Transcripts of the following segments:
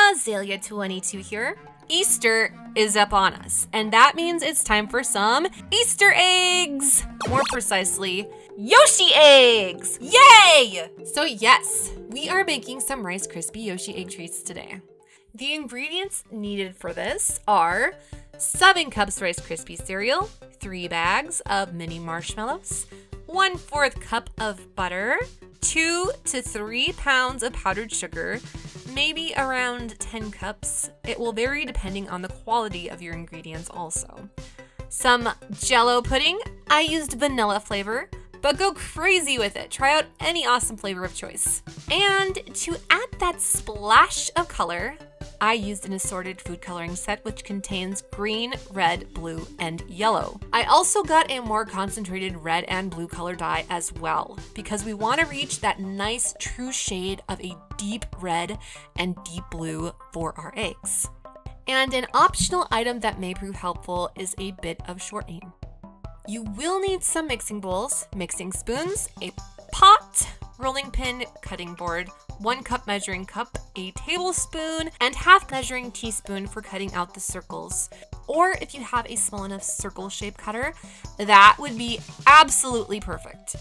Azalea22 here. Easter is up on us, and that means it's time for some Easter eggs! More precisely, Yoshi eggs! Yay! So yes, we are making some Rice Krispie Yoshi egg treats today. The ingredients needed for this are 7 cups Rice Krispie cereal, 3 bags of mini marshmallows, 1/4 cup of butter, 2 to 3 pounds of powdered sugar, maybe around 10 cups. It will vary depending on the quality of your ingredients also. Some Jell-O pudding. I used vanilla flavor, but go crazy with it. Try out any awesome flavor of choice. And to add that splash of color, I used an assorted food coloring set which contains green, red, blue, and yellow. I also got a more concentrated red and blue color dye as well, because we want to reach that nice true shade of a deep red and deep blue for our eggs. And an optional item that may prove helpful is a bit of shortening. You will need some mixing bowls, mixing spoons, a pot, rolling pin, cutting board, 1 cup measuring cup, a tablespoon, and half measuring teaspoon for cutting out the circles. Or if you have a small enough circle shape cutter, that would be absolutely perfect.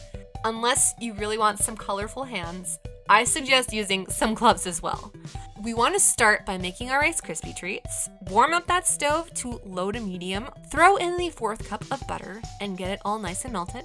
Unless you really want some colorful hands, I suggest using some gloves as well. We want to start by making our Rice Krispie treats. Warm up that stove to low to medium, throw in the 4th cup of butter, and get it all nice and melted.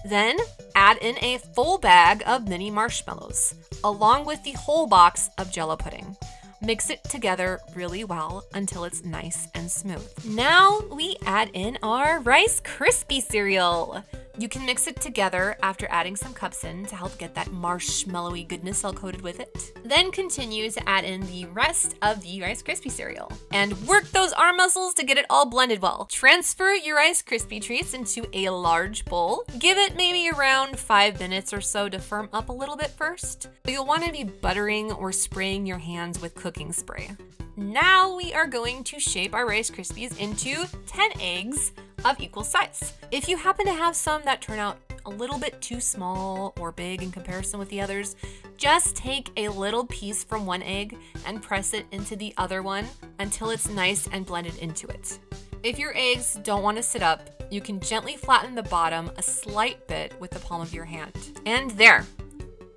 Then add in a full bag of mini marshmallows, along with the whole box of Jell-O pudding. Mix it together really well until it's nice and smooth. Now we add in our Rice Krispie cereal. You can mix it together after adding some cups in to help get that marshmallowy goodness all coated with it. Then continue to add in the rest of the Rice Krispie cereal. And work those arm muscles to get it all blended well. Transfer your Rice Krispie treats into a large bowl. Give it maybe around 5 minutes or so to firm up a little bit first. You'll want to be buttering or spraying your hands with cooking spray. Now we are going to shape our Rice Krispies into 10 eggs of equal size. If you happen to have some that turn out a little bit too small or big in comparison with the others, just take a little piece from one egg and press it into the other one until it's nice and blended into it. If your eggs don't want to sit up, you can gently flatten the bottom a slight bit with the palm of your hand. And there,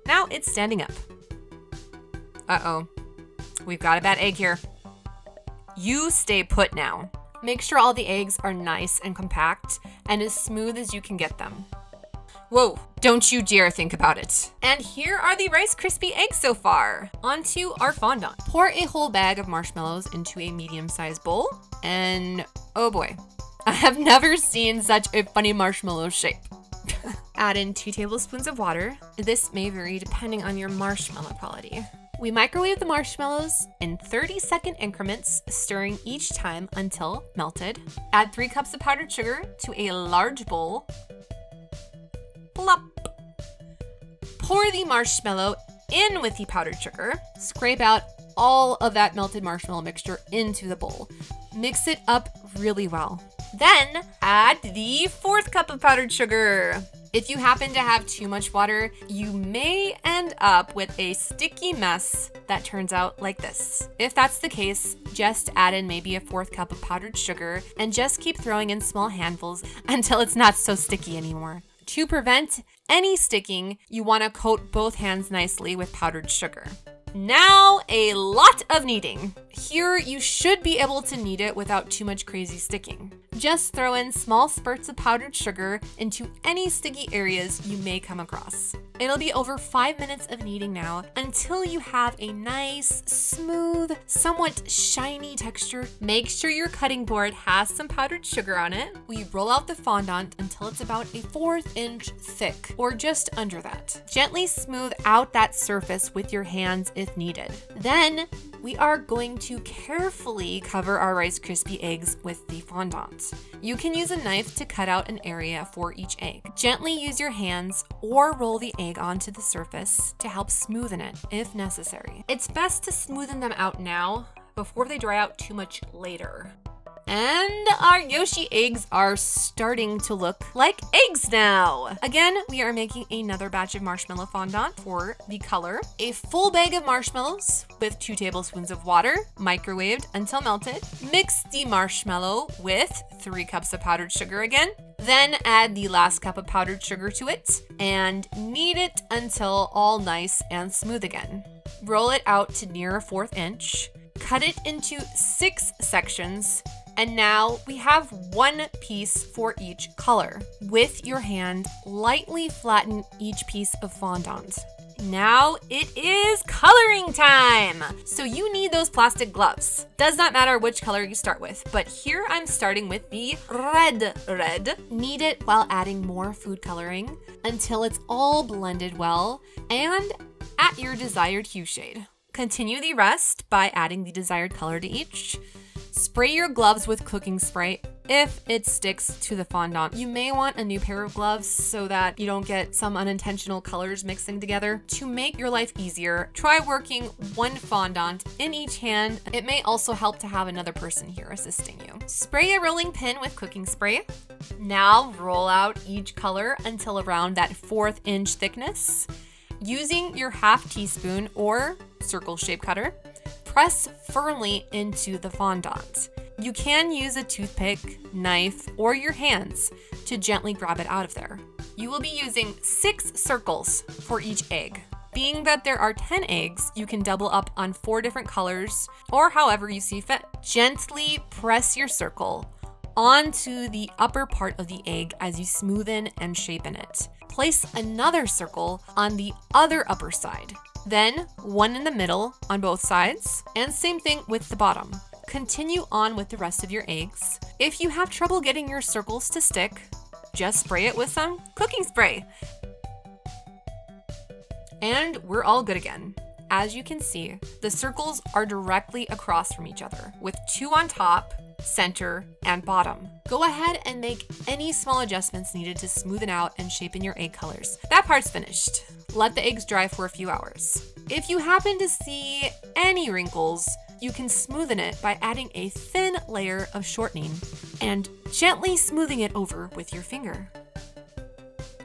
now it's standing up. Uh-oh, we've got a bad egg here. You stay put now. Make sure all the eggs are nice and compact and as smooth as you can get them. Whoa, don't you dare think about it. And here are the Rice Krispie eggs so far. Onto our fondant. Pour a whole bag of marshmallows into a medium-sized bowl. And oh boy, I have never seen such a funny marshmallow shape. Add in 2 tablespoons of water. This may vary depending on your marshmallow quality. We microwave the marshmallows in 30-second increments, stirring each time until melted. Add 3 cups of powdered sugar to a large bowl. Plop. Pour the marshmallow in with the powdered sugar. Scrape out all of that melted marshmallow mixture into the bowl. Mix it up really well. Then add the 4th cup of powdered sugar. If you happen to have too much water, you may end up with a sticky mess that turns out like this. If that's the case, just add in maybe a 4th cup of powdered sugar and just keep throwing in small handfuls until it's not so sticky anymore. To prevent any sticking, you want to coat both hands nicely with powdered sugar. Now, a lot of kneading. Here, you should be able to knead it without too much crazy sticking. Just throw in small spurts of powdered sugar into any sticky areas you may come across. It'll be over 5 minutes of kneading now until you have a nice, smooth, somewhat shiny texture. Make sure your cutting board has some powdered sugar on it. We roll out the fondant until it's about a 1/4 inch thick, or just under that. Gently smooth out that surface with your hands if needed. Then we are going to carefully cover our Rice Krispie eggs with the fondant. You can use a knife to cut out an area for each egg. Gently use your hands or roll the egg onto the surface to help smoothen it if necessary. It's best to smoothen them out now before they dry out too much later. And our Yoshi eggs are starting to look like eggs now. Again, we are making another batch of marshmallow fondant for the color. A full bag of marshmallows with 2 tablespoons of water, microwaved until melted. Mix the marshmallow with 3 cups of powdered sugar again. Then add the last cup of powdered sugar to it and knead it until all nice and smooth again. Roll it out to near a 1/4 inch. Cut it into 6 sections. And now we have 1 piece for each color. With your hand, lightly flatten each piece of fondant. Now it is coloring time! So you need those plastic gloves. Does not matter which color you start with, but here I'm starting with the red. Knead it while adding more food coloring until it's all blended well and at your desired hue shade. Continue the rest by adding the desired color to each. Spray your gloves with cooking spray if it sticks to the fondant. You may want a new pair of gloves so that you don't get some unintentional colors mixing together. To make your life easier, try working 1 fondant in each hand. It may also help to have another person here assisting you. Spray a rolling pin with cooking spray. Now roll out each color until around that 1/4 inch thickness. Using your 1/2 teaspoon or circle shape cutter, press firmly into the fondant. You can use a toothpick, knife, or your hands to gently grab it out of there. You will be using 6 circles for each egg. Being that there are 10 eggs, you can double up on 4 different colors or however you see fit. Gently press your circle onto the upper part of the egg as you smoothen and shapen it. Place another circle on the other upper side. Then 1 in the middle on both sides, and same thing with the bottom. Continue on with the rest of your eggs. If you have trouble getting your circles to stick, just spray it with some cooking spray. And we're all good again. As you can see, the circles are directly across from each other, with 2 on top, center, and bottom. Go ahead and make any small adjustments needed to smoothen out and shape in your egg colors. That part's finished. Let the eggs dry for a few hours. If you happen to see any wrinkles, you can smoothen it by adding a thin layer of shortening and gently smoothing it over with your finger.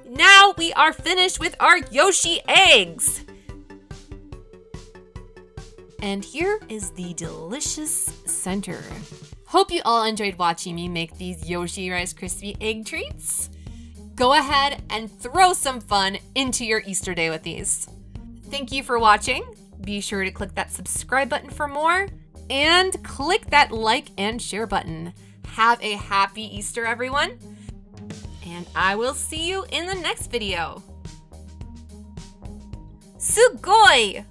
Now we are finished with our Yoshi eggs! And here is the delicious center. Hope you all enjoyed watching me make these Yoshi Rice Krispie egg treats. Go ahead and throw some fun into your Easter day with these. Thank you for watching. Be sure to click that subscribe button for more and click that like and share button. Have a happy Easter, everyone. And I will see you in the next video. Sugoi!